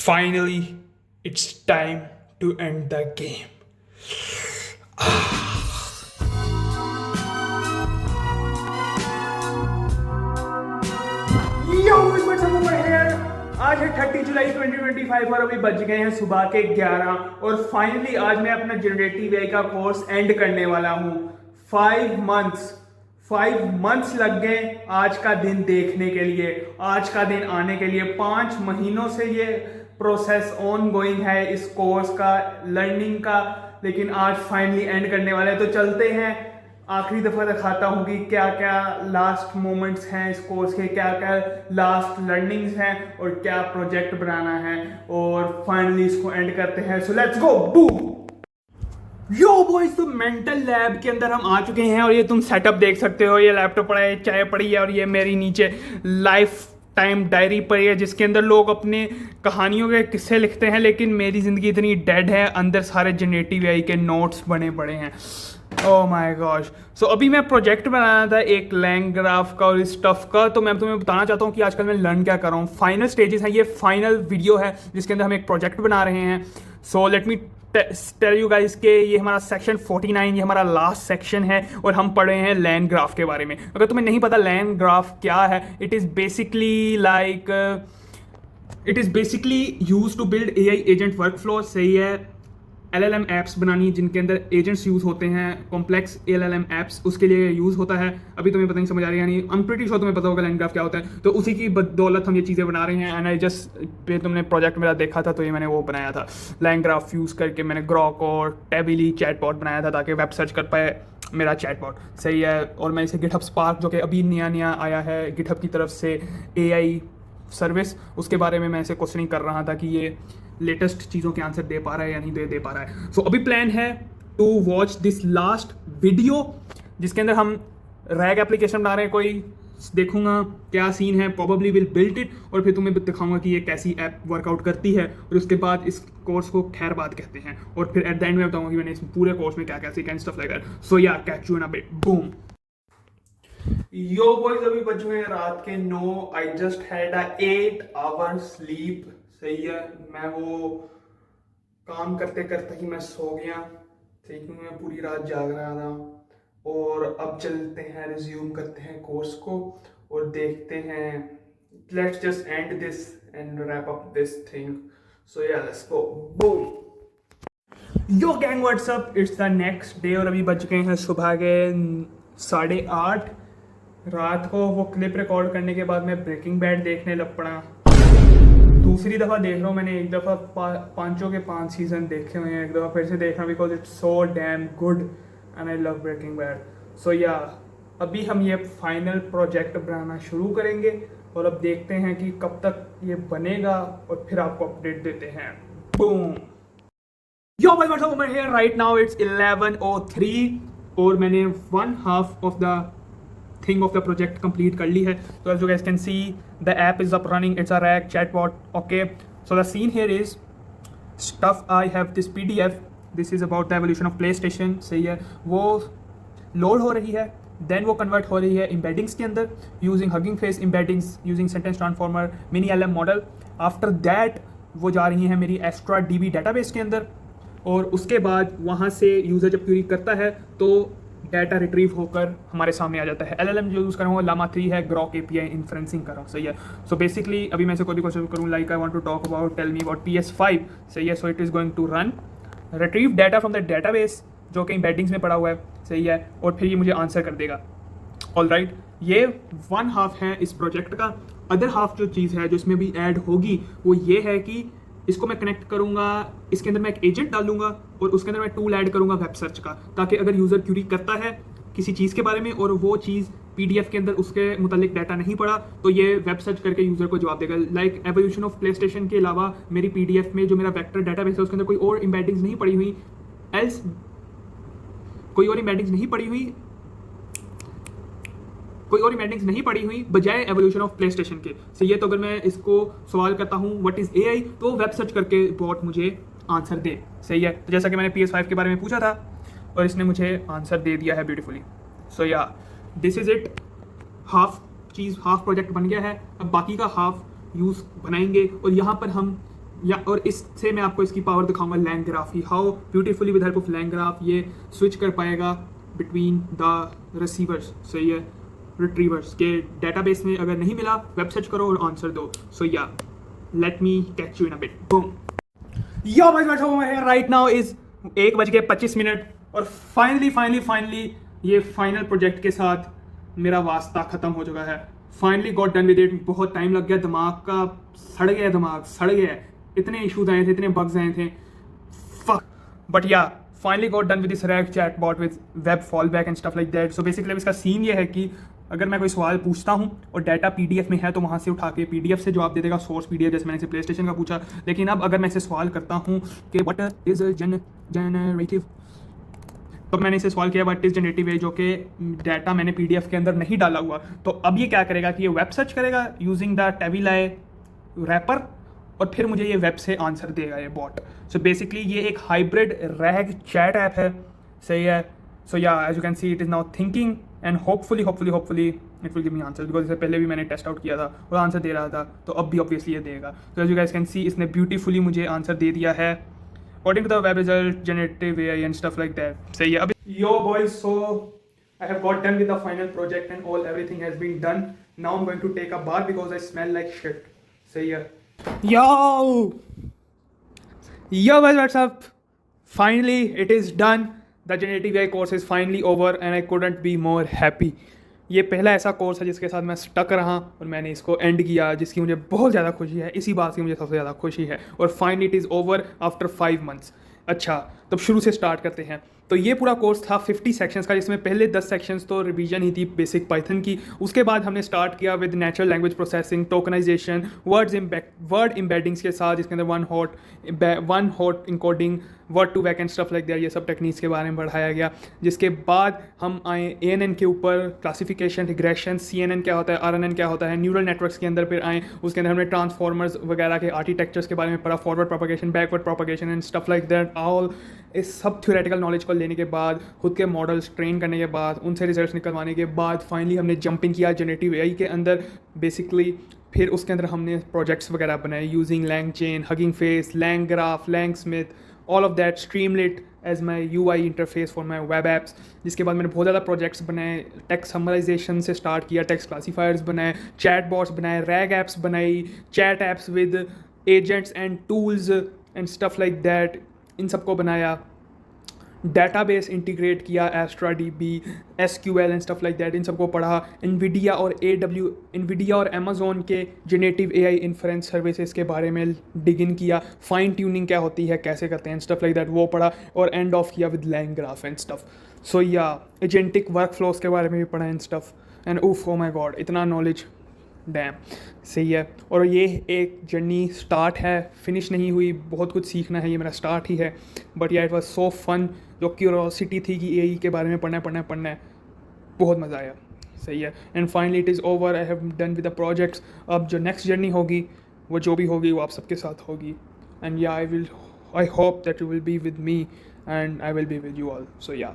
Finally, it's time to end the game. Yo, what's up over here? आज है 30 जुलाई 2025 और अभी बज गए हैं सुबह के 11 और फाइनली आज मैं अपना जनरेटिव एआई का कोर्स एंड करने वाला हूँ। 5 मंथ्स लग गए आज का दिन देखने के लिए, आज का दिन आने के लिए। 5 महीनों से ये प्रोसेस ऑन गोइंग है इस कोर्स का, लर्निंग का, लेकिन आज फाइनली एंड करने वाले हैं। तो चलते हैं, आखिरी दफ़ा दिखाता हूँ कि क्या क्या लास्ट मोमेंट्स हैं इस कोर्स के, क्या क्या लास्ट लर्निंग्स हैं और क्या प्रोजेक्ट बनाना है, और फाइनली इसको एंड करते हैं। So let's go, boom. Yo boys, तो मेंटल लैब के अंदर हम आ चुके हैं और ये तुम सेटअप देख सकते हो। ये लैपटॉप पड़ा है, चाय पड़ी है और ये मेरी नीचे लाइफ टाइम डायरी पड़ी है जिसके अंदर लोग अपने कहानियों के किस्से लिखते हैं, लेकिन मेरी ज़िंदगी इतनी डेड है, अंदर सारे जनरेटिव एआई के नोट्स बने पड़े हैं। Oh my gosh. सो अभी मैं प्रोजेक्ट बनाना था एक लैंग ग्राफ का और इस स्टफ का, तो मैं तुम्हें बताना चाहता हूँ कि आजकल मैं लर्न क्या कर रहा हूँ। फाइनल स्टेजेस है, ये फाइनल वीडियो है जिसके अंदर हम एक प्रोजेक्ट बना रहे हैं। So let me tell you guys के ये हमारा सेक्शन 49, ये हमारा लास्ट सेक्शन है और हम पढ़ रहे हैं लैंड ग्राफ के बारे में। अगर तुम्हें नहीं पता लैंड ग्राफ क्या है, it is basically use to build AI agent workflow. सही है, LLM ऐप्स बनानी जिनके अंदर एजेंट्स यूज़ होते हैं, कॉम्प्लेक्स LLM ऐप्स, उसके लिए यूज़ होता है। अभी तुम्हें पता नहीं समझ आ रही है, यानी आई एम प्रीटी श्योर तुम्हें पता होगा लैंड ग्राफ क्या होता है। तो उसी की बदौलत हम ये चीज़ें बना रहे हैं। एंड आई जस्ट पे तुमने प्रोजेक्ट मेरा देखा था तो ये मैंने वो बनाया था लैंड ग्राफ यूज़ करके। मैंने ग्रॉक और टेबिली चैटबॉट बनाया था ताकि वेब सर्च कर पाए मेरा चैटबॉट। सही है, और मैं इसे गिटहब स्पार्क, जो कि अभी नया आया है गिटहब की तरफ से AI सर्विस, उसके बारे में मैं इसे क्वेश्चनिंग कर रहा था कि ये लेटेस्ट चीज़ों के आंसर दे पा रहा है या नहीं दे पा रहा है। सो अभी प्लान है to watch this last video जिसके अंदर हम रैग एप्लीकेशन बना रहे हैं। कोई देखूंगा क्या सीन है, प्रोबेबली विल बिल्ड इट, और फिर तुम्हें दिखाऊंगा कि ये कैसी ऐप वर्कआउट करती है, और उसके बाद इस कोर्स को खैरबाद कहते हैं, और फिर एट द एंड में बताऊंगा कि मैंने इस पूरे कोर्स में क्या क्या सीखा and stuff like that. So yeah, catch you in a bit, boom. Yo boys, अभी बज हुए हैं रात के 9। I just had a 8 hour sleep. सही है, मैं वो काम करते करते ही मैं सो गया, क्योंकि मैं पूरी रात जाग रहा था। और अब चलते हैं, रिज्यूम करते हैं कोर्स को और देखते हैं। Let's just end this and wrap up this thing. So yeah, let's go, boom. Yo gang, what's up, it's the next day और अभी बज गए हैं सुबह के 8:30। रात को वो क्लिप रिकॉर्ड करने के बाद मैं ब्रेकिंग बैड देखने लग पड़ा। दूसरी दफ़ा देख रहा हूँ मैंने, एक दफ़ा पांचों के 5 सीज़न देखे हुए हैं, एक दफ़ा फिर से देख रहा हूँ because it's so damn good and I love Breaking Bad. So yeah, अभी हम ये फाइनल प्रोजेक्ट बनाना शुरू करेंगे और अब देखते हैं कि कब तक ये बनेगा और फिर आपको अपडेट देते हैं। बूम। यो भाई, what's up, over here right now it's 11:03 और मैंने 1/2 of the thing of the project complete कर ली है। तो as you guys can see the app is up running, it's a RAG chatbot. Okay, so the scene here is stuff. I have this PDF, this is about the evolution of PlayStation. सही है, वो load हो रही है, then वो convert हो रही है एम्बेडिंग्स के अंदर using hugging face embeddings, using sentence transformer, mini LM model. After that वो जा रही हैं मेरी एस्ट्रा DB डेटाबेस के अंदर, और उसके बाद वहाँ से यूज़र जब क्यूरी करता है तो डाटा रिट्रीव होकर हमारे सामने आ जाता है। LLM जो यूज़ कर रहा हूँ लामा 3 है, ग्रॉक API इन्फ्रेंसिंग कर रहा हूँ। सही है, सो बेसिकली अभी मैं से कोई भी क्वेश्चन करूँ like I want to talk about, tell me about PS5। सही है, so it is going to run retrieve data from the database जो कि एम्बेडिंग्स में पड़ा हुआ है। सही है, और फिर ये मुझे आंसर कर देगा। ऑल राइट, ये 1/2 है इस प्रोजेक्ट का। अदर हाफ जो चीज़ है जो इसमें भी ऐड होगी वो ये है कि इसको मैं कनेक्ट करूंगा, इसके अंदर मैं एक एजेंट डालूंगा और उसके अंदर मैं टूल ऐड करूंगा वेब सर्च का, ताकि अगर यूज़र क्यूरी करता है किसी चीज़ के बारे में और वो चीज़ PDF के अंदर उसके मुतालिक डाटा नहीं पड़ा तो ये वेब सर्च करके यूज़र को जवाब देगा। लाइक एवोल्यूशन ऑफ प्लेस्टेशन के अलावा मेरी PDF में जो मेरा वेक्टर डाटाबेस है उसके अंदर कोई और एम्बेडिंग्स नहीं पड़ी हुई, बजाय एवोल्यूशन ऑफ प्लेस्टेशन के। सही है, तो अगर मैं इसको सवाल करता हूँ व्हाट इज़ AI, तो वेब सर्च करके बॉट मुझे आंसर दे। सही है, तो जैसा कि मैंने PS5 के बारे में पूछा था और इसने मुझे आंसर दे दिया है ब्यूटीफुली। सो या, this is it. Half project बन गया है, अब बाकी का हाफ यूज़ बनाएंगे और यहाँ पर हम या और इससे मैं आपको इसकी पावर दिखाऊंगा LangGraph he, how beautifully with help of LangGraph ये स्विच कर पाएगा बिटवीन द रिसीवर्स, सही है, रिट्रीवर्स के डेटाबेस में अगर नहीं मिला वेब सर्च करो और आंसर दो. सो या let me catch you in a bit. Boom. Yo guys, what's up, right now is 1:25 और फाइनली ये फाइनल प्रोजेक्ट के साथ मेरा वास्ता ख़त्म हो चुका है. Finally got done with it. बहुत टाइम लग गया, दिमाग का दिमाग सड़ गया. इतने इशूज आए थे, इतने बग्स आए थे, फक. बट या finally got done with this rag chatbot with web fallback and stuff like that. So basically इसका सीन ये है कि अगर मैं कोई सवाल पूछता हूँ और डाटा पीडीएफ में है तो वहाँ से उठा के पीडीएफ से जवाब दे देगा, सोर्स पीडीएफ, जैसे मैंने इसे प्ले स्टेशन का पूछा. लेकिन अब अगर मैं इसे सवाल करता हूँ कि व्हाट इज जनरेटिव, तो मैंने इसे सवाल किया व्हाट इज जनरेटिव ए, जो कि डाटा मैंने पीडीएफ के अंदर नहीं डाला हुआ. तो अब ये क्या करेगा कि ये वेब सर्च करेगा यूजिंग द टेबीलाई रैपर और फिर मुझे ये वेब से आंसर देगा ये बॉट. सो बेसिकली ये एक हाइब्रिड रैग चैट ऐप है, सही है. So yeah as you can see it is now thinking and hopefully it will give me answer, because इससे पहले भी मैंने टेस्ट आउट किया था और आंसर दे रहा था, तो अब भी ऑब्वियसली ये देगा. तो as you guys can see इसने ब्यूटीफुली मुझे आंसर दे दिया है according to the web result, generative AI and stuff like that. सही है. अभी yo boys, so I have got done with the final project and everything has been done. Now I'm going to take a bath because I smell like shit. सही है. Yo guys, what's up? Finally it is done. The generative AI course is finally over and I couldn't be more happy. ये पहला ऐसा course है जिसके साथ मैं stuck रहा और मैंने इसको एंड किया, जिसकी मुझे बहुत ज़्यादा खुशी है. इसी बात की मुझे सबसे ज़्यादा खुशी है. और finally it is over after 5 months. अच्छा, तब शुरू से स्टार्ट करते हैं. तो ये पूरा कोर्स था 50 सेक्शंस का, जिसमें पहले 10 सेक्शंस तो रिवीजन ही थी बेसिक पाइथन की. उसके बाद हमने स्टार्ट किया with natural language processing, tokenization, word embeddings के साथ, जिसके अंदर one hot encoding, word to vec and stuff like that, ये सब टेक्निक्स के बारे में पढ़ाया गया. जिसके बाद हम आए ANN के ऊपर, क्लासिफिकेशन, रिग्रेशन, CNN क्या होता है, RNN क्या होता है, न्यूरल नेटवर्क्स के अंदर फिर आए. उसके अंदर हमने ट्रांसफॉर्मर्स वगैरह के आर्किटेक्चर्स के बारे में पढ़ा, forward propagation, backward propagation and stuff like that. All इस सब थ्योरेटिकल नॉलेज को लेने के बाद, खुद के मॉडल्स ट्रेन करने के बाद, उनसे रिजल्ट्स निकलवाने के बाद फाइनली हमने जंपिंग किया जनरेटिव AI के अंदर बेसिकली. फिर उसके अंदर हमने प्रोजेक्ट्स वगैरह बनाए using LangChain, Hugging Face, LangGraph, LangSmith, all of that, Streamlit as my UI interface for my web apps. जिसके बाद मैंने बहुत ज़्यादा प्रोजेक्ट्स बनाए, टेक्स्ट समराइजेशन से स्टार्ट किया, टेक्स्ट क्लासीफायर्स बनाए, चैट बॉट्स बनाए, रैग एप्स बनाई, chat apps with agents and tools and stuff like that, इन सबको बनाया. डेटाबेस इंटीग्रेट किया, AstraDB, SQL and stuff like that, इन सबको पढ़ा. NVIDIA और Amazon के जनरेटिव AI इन्फ्रेंस सर्विसेज के बारे में डिग इन किया. फाइन ट्यूनिंग क्या होती है, कैसे करते हैं, स्टफ लाइक दैट, वो पढ़ा. और एंड ऑफ किया विद LangGraph एंड स्टफ. सो या एजेंटिक वर्क फ्लोज के बारे में भी पढ़ा एंड स्टफ. एंड उफ, ओ माई गॉड, इतना नॉलेज, डैम, सही है. और ये एक जर्नी स्टार्ट है, फिनिश नहीं हुई, बहुत कुछ सीखना है, ये मेरा स्टार्ट ही है. बट या इट वाज सो फन. जो क्यूरोसिटी थी कि AI के बारे में पढ़ना है, बहुत मज़ा आया. सही है. And finally it is over, I have done with the projects. अब जो नेक्स्ट जर्नी होगी, वो जो भी होगी, वो आप सबके साथ होगी. And yeah I hope that you will be with me and I will be with you all. So या